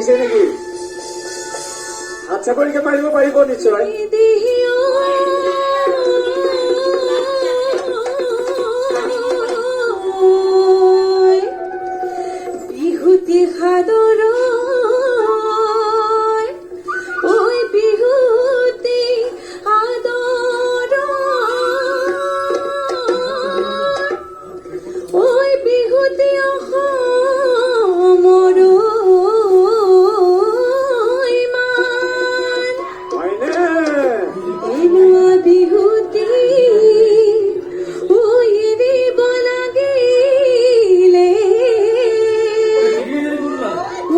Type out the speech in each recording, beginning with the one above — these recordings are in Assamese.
লাগিছে নেকি? হাত চাপৰিকে মাৰিব পাৰিব নিশ্চয়। বিহুতি সাদৰ ঐ বিহুতি আদৰ ঐ বিহুতি অসমৰ ইমান এনেকুৱা বিহুতি ঐ এৰিব লাগিলে ঐ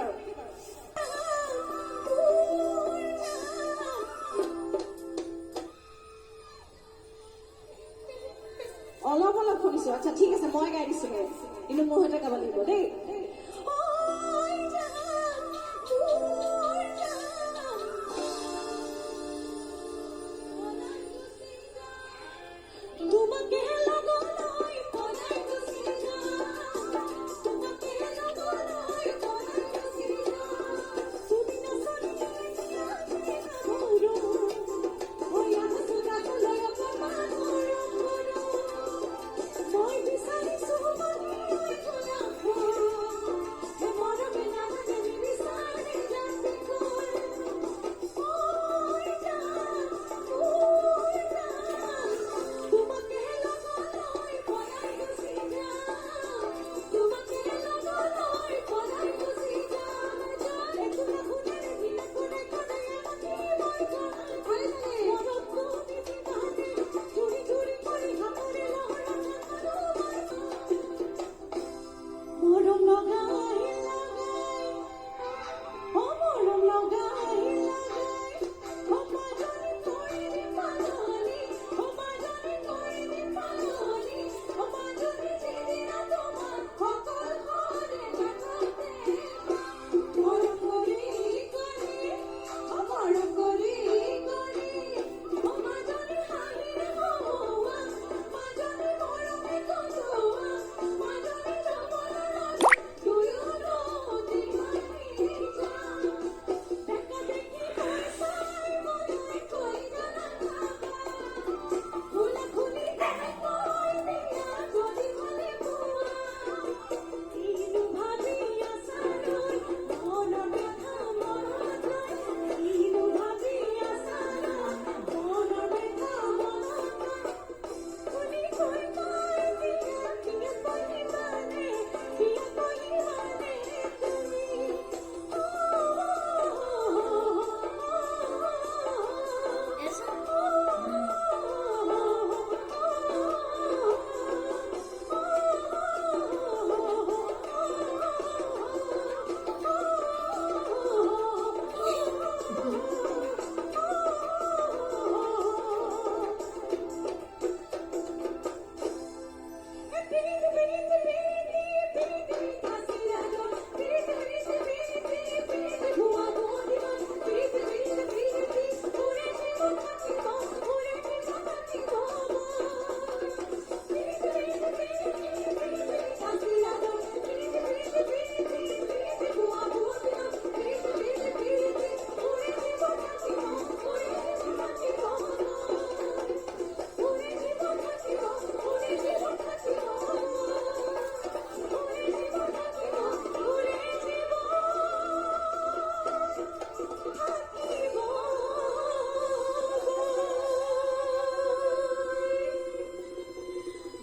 বাৰু অলপ অলপ শুনিছো আচ্ছা ঠিক আছে মই গাই দিছো কিন্তু মোৰ হাতে গাব লাগিব দেই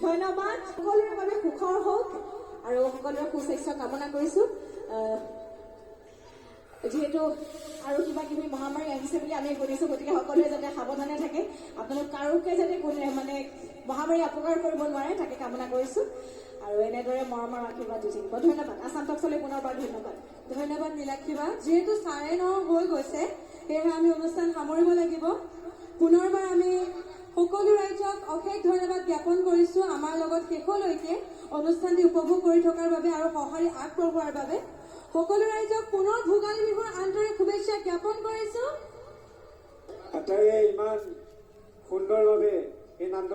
ধন্যবাদ সকলোৰে বাবে সুখৰ হওক আৰু সকলোৰে সুস্বাস্থ্য কামনা কৰিছো যেহেতু আৰু কিবা কিবি মহামাৰী আহিছে বুলি আমি শুনিছো গতিকে সকলোৱে যাতে সাৱধানে থাকে আপোনালোক কাৰোকে যাতে কোনে মানে মহামাৰী অপকাৰ কৰিব নোৱাৰে তাকে কামনা কৰিছো আৰু এনেদৰে মৰমৰ আশীৰ্বাদ দি থাকিব ধন্যবাদ আসাম টকছলৈ পুনৰবাৰ ধন্যবাদ নীলাক্ষী বা যেহেতু 9:30 হৈ গৈছে সেয়েহে আমি অনুষ্ঠান সামৰিব লাগিব পুনৰবাৰ আমি সকলো ৰাইজক অশেষ ধন্যবাদ জ্ঞাপন কৰিছো আমাৰ লগত শেষলৈকে অনুষ্ঠানটি উপভোগ কৰি থকাৰ বাবে আৰু সঁহাৰি আগবঢ়োৱাৰ বাবে সকলো ৰাইজক পুনৰ ভোগালী বিহুৰ আন্তৰিক শুভেচ্ছা জ্ঞাপন কৰিছো আটাইয়ে ইমান সুন্দৰভাৱে এই নাম